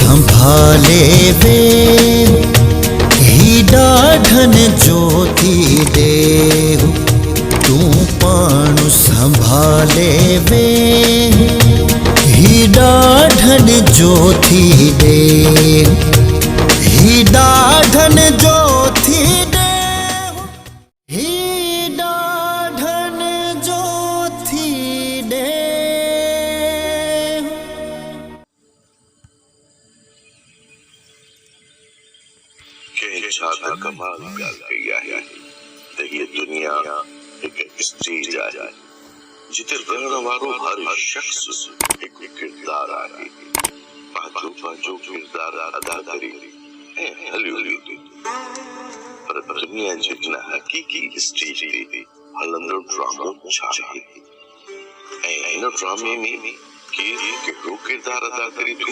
संभाले वे ही डाढ़न ज्योति देहु तू पाणु संभाले वे ही डाढ़न ज्योति देहु ही डाढ़न ज्योति देहु ही डाढ़न ज्योति देहु। छाता कमाल कर गया है तो ये दुनिया एक स्टेज है जिते रहने वालों हर शख्स एक किरदार है पाजो किरदार अदा करे पर दुनिया जितना हकीकी स्टेज पे हलंदो ड्रामो छाए इन ड्रामे में के किरदार अदा करे तो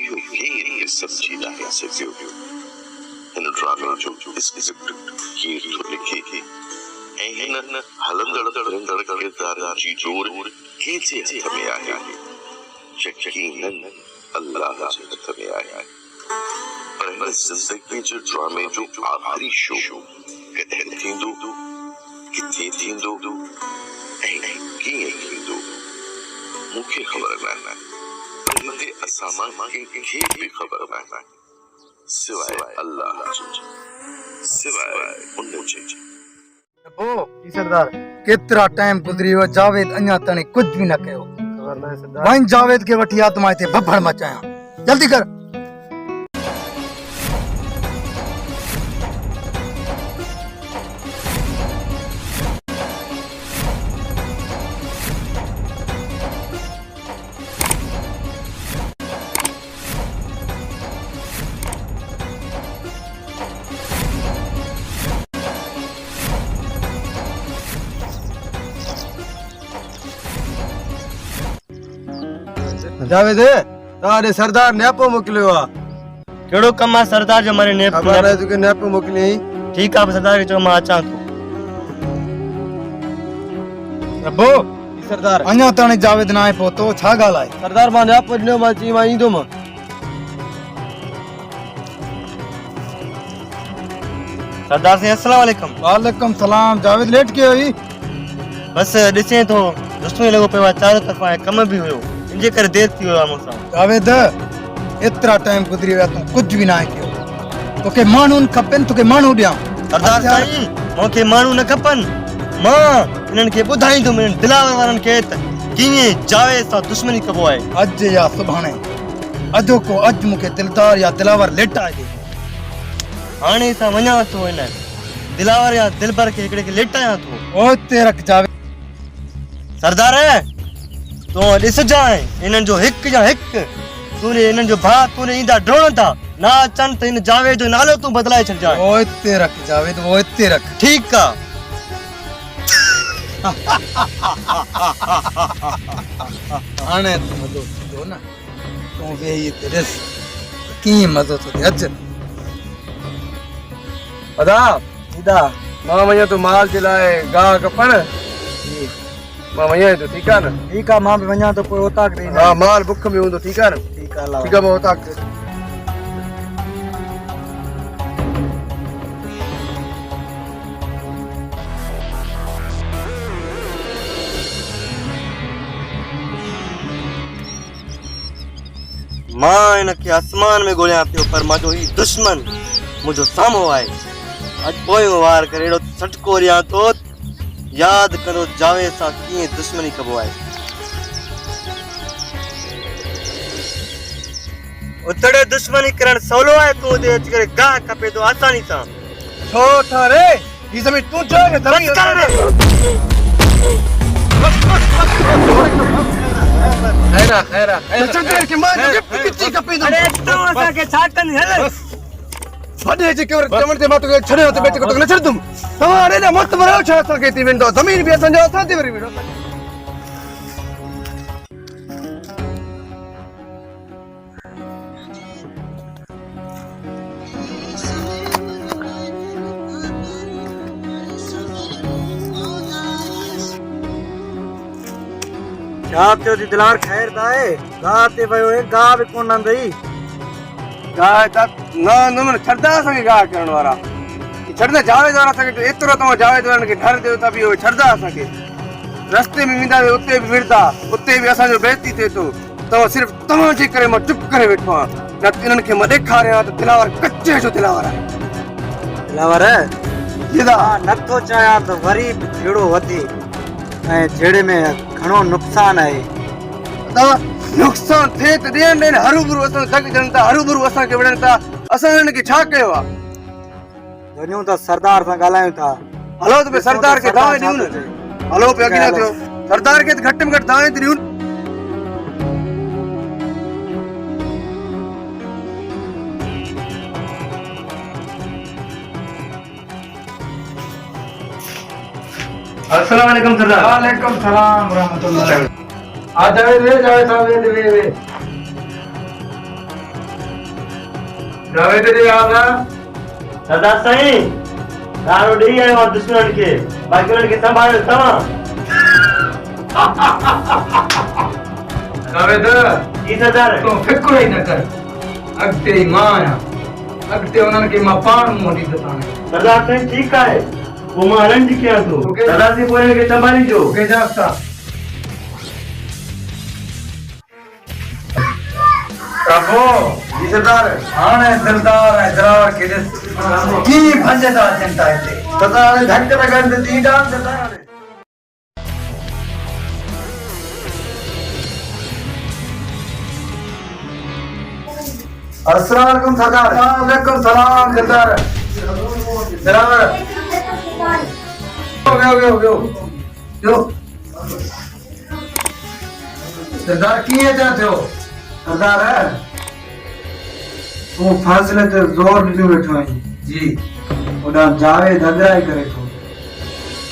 यो ये सब चीज़ है सच्ची इन ड्रामे जो स्क्रिप्ट की तो लिखी थी इन हलंदड़ किरदार जी जोर कैसे हमें आया है यकीनन अल्लाह से हमें आया है पर जिंदगी जो ड्रामे जो आखिरी शो कहते थींदो किथे थींदो कीअं थींदो मूंखे ख़बर नाहे पर हिते असां मां कंहिंखे बि ख़बर नाहे सिवाय अल्लाह सिवाय उनजे। ओ सरदार केतरा टाइम गुजरी हो जावेद अन्या तने कुछ भी न कयो वहीं जावेद के वठी आत्मा थे भभड़ मचाया जल्दी कर। जावेद तारे सरदार नेपो मोकलियो आ केड़ो कम आ सरदार जो मारे नेप खबर है तुके नेपो मोकली ठीक आ सरदार के जो मां अचां तो अबो सरदार अन्या ताने जावेद ना आए पोतो छा गाल आए सरदार मां नेपो नो मां ची मां इंदो मां सरदार से अस्सलाम वालेकुम। वालेकुम सलाम। जावेद लेट के होई बस दिसे तो दोस्तों लगो पे चारों तरफ आए कम भी होयो इंजे कर देर थी हो मुसा जावेद इतना टाइम गुजरी हुआ तू कुछ भी ना कियो तोके मानून खपन तोके मानू दिया सरदार साईं मोके मानू न खपन मां इनन के बुधाई तो मैं दिलावर वारन के किए जावे सा दुश्मनी कबो है अज या सुभाणे अजो को अज मुके दिलदार या दिलावर लेट आए हाने सा वणा तो न दिलावर या दिलबर के एकड़े के लेट आया तो ओ तेरा जावे सरदार है तो दिस जाए इनन जो हिक या हिक तूने इनन जो भा तूने इंदा ड्रोन था ना चन त इन जावे जो नालो तू बदलाए छड़ जाए ओ तेरा जावेद ओ तेरा ठीक का आने तो मजो दो ना तो वे ये तेरे की मजो तो अज अदा इदा मां मया तो माल दिलाए गा कपन मां वया तो ठीक है ना ठीक है मां भी वया तो कोई होता नहीं हां माल भूख में हुंदो ठीक है ना ठीक है होता मां इनके आसमान में गोलियां पियो पर माजो ही दुश्मन मुझो सामो आए अज पोयो वार करे एड़ो छटको रिया तो याद करो जावे सा कीअं दुश्मनी कबो आहे उतड़े दुश्मनी करण सवलो आहे तू दे अच करे गाह खपे तो आसानी सां छो थारे ये जमीन तू जो है जमीन कर रे खैरा चंद्र के मान के पिच्ची कपे अरे तो असा के छाटन हेले बड़े जे के चमन ते मातो छड़े होते बेटे को न छड़ तुम तमारे ने मत मरो छा सा के ती विंडो जमीन भी संजो था ती वरी विंडो क्या त्यो दिलार खैर दाए गाते भयो है गा भी कोन न दई गाय ता ना न मन छड़दा संगे गाय करण वाला छड़दा जावेद वाला संगे एतरो तमा जावेद वाला के डर देवता भी हो छड़दा संगे रस्ते में विंदा उते भी विरदा उते भी असा जो बेइज्जती थे तो सिर्फ तमा जे करे मैं चुप करे बैठो आ न इनन के मैं देखा रहा तो दिलावर कच्चे जो दिलावर है दिलावर है सीधा नथो चाया तो वरी भेड़ो वधी ए जेड़े में घणो नुकसान है तो नुकसान थे तो देन देन हरूबरू असा जग जनता हरूबरू असा के वडन ता असा इनन के छा कयो आ वणियो तो सरदार सा गालायो था हलो तो सरदार के दावे दियो न हलो पे अगिना थियो सरदार के घट में घट दावे दियो अस्सलाम वालेकुम सरदार वालेकुम सलाम रहमतुल्लाह आ जावेद साहब वे जावेद दे आना सरदार साईं दारू दी आयो और दुश्मन के बाकी उनन के संभाल तमा जावेद जी सरदार तो फिक्र ही न कर अगते मां अगते उनन के मां पाण मोटी बताने सरदार साईं ठीक है वो मारन जी क्या तो सरदार से बोले के संभाली जो के जाता प्रभु जी सरदार हाने दिलदार है दरार के की भंजदा चिंता है सरदार धक्क लगन दी डाल सरदार अस्सलाम वालेकुम सरदार वालेकुम सलाम सरदार सरदार यो सरदार किए जाते हो सरदार है वो फासले ते जोर ॾिनो वेठो आहीं जी ओॾा जावेद अगराई करे थो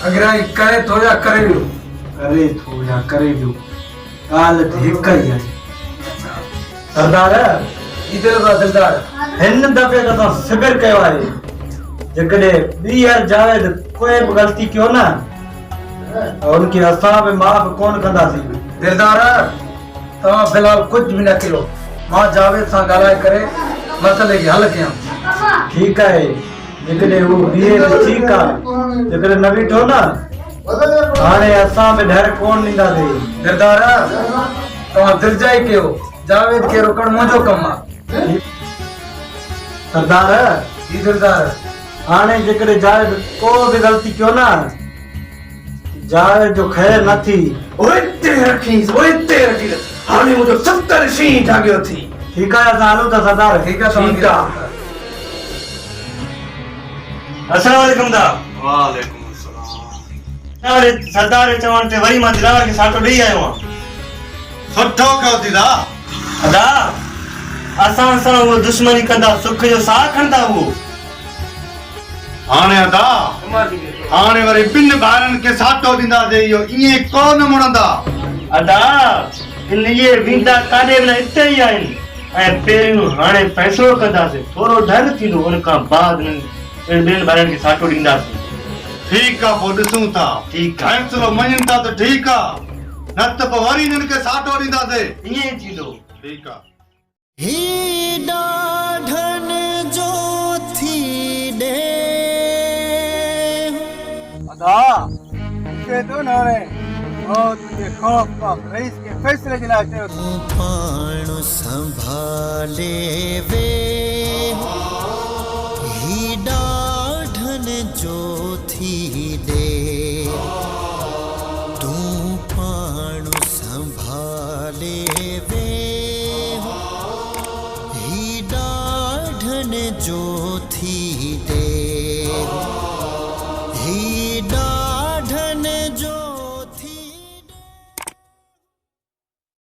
अगराई करे थो या करे वियो ॻाल्हि त हिक ई आहे सरदार इधर का सरदार हिन दफ़े त असां सिबिर कयो आहे जेकॾहिं ॿीहर जावेद कोई बि ग़लती कयो न उनके असां बि माफ़ कोन कंदासीं दिलदार तव्हां फ़िलहाल कुझु बि न कयो मां जावेद सां ॻाल्हाए करे मसइले खे हल कयां ठीकु आहे जेकॾहिं हू बीहे त ठीकु आहे जेकॾहिं न बीठो न हाणे असां बि डर कोन ॾींदासीं दिलदार तव्हां दिलजाई कयो जावेद खे रोकण मुंहिंजो कमु आहे सरदार जी दिलदार हाणे जेकॾहिं जावेद को बि ग़लती कयो न जावेद जो ख़ैर न थी ओते रखी हाणे मुंहिंजो 70 शीं जाॻियो थी ठीकु आहे असां हलूं था सरदार ठीकु आहे अस्सलाम वालेकुम दा वालेकुम अस्सलाम अरे सरदार चवण ते वरी मां दिलावर के साटो ॾेई आयो आहियां सुठो कयो दीदा अदा असां सां वो दुश्मनी कंदा सुख जो साह खणंदा वो हाणे अदा हाणे वरी ॿिनि ॿारनि खे साटो ॾींदासीं इहो ईअं कोन मुड़ंदा अदा इन ये विंदा काॾे बि न हिते ई आहिनि ऐं पहिरियों हाणे फ़ैसिलो कंदासीं थोरो डर थींदो उन खां बाद ॿिनि ॿारनि खे साटो ॾींदासीं ठीकु आहे पोइ ॾिसूं था ठीकु आहे फैसलो मञनि था त ठीकु आहे न त पोइ वरी हिननि खे साटो ॾींदासीं ईअं ई थींदो ठीकु आहे ही डाढन जो थी दे अदा के तो ना रे और तुझे खौफ का रईस के फैसले के लायक है पाण संभाले वे ही डाढन जो थी दे तू पाण संभाले वे ही डाढन जो थी दे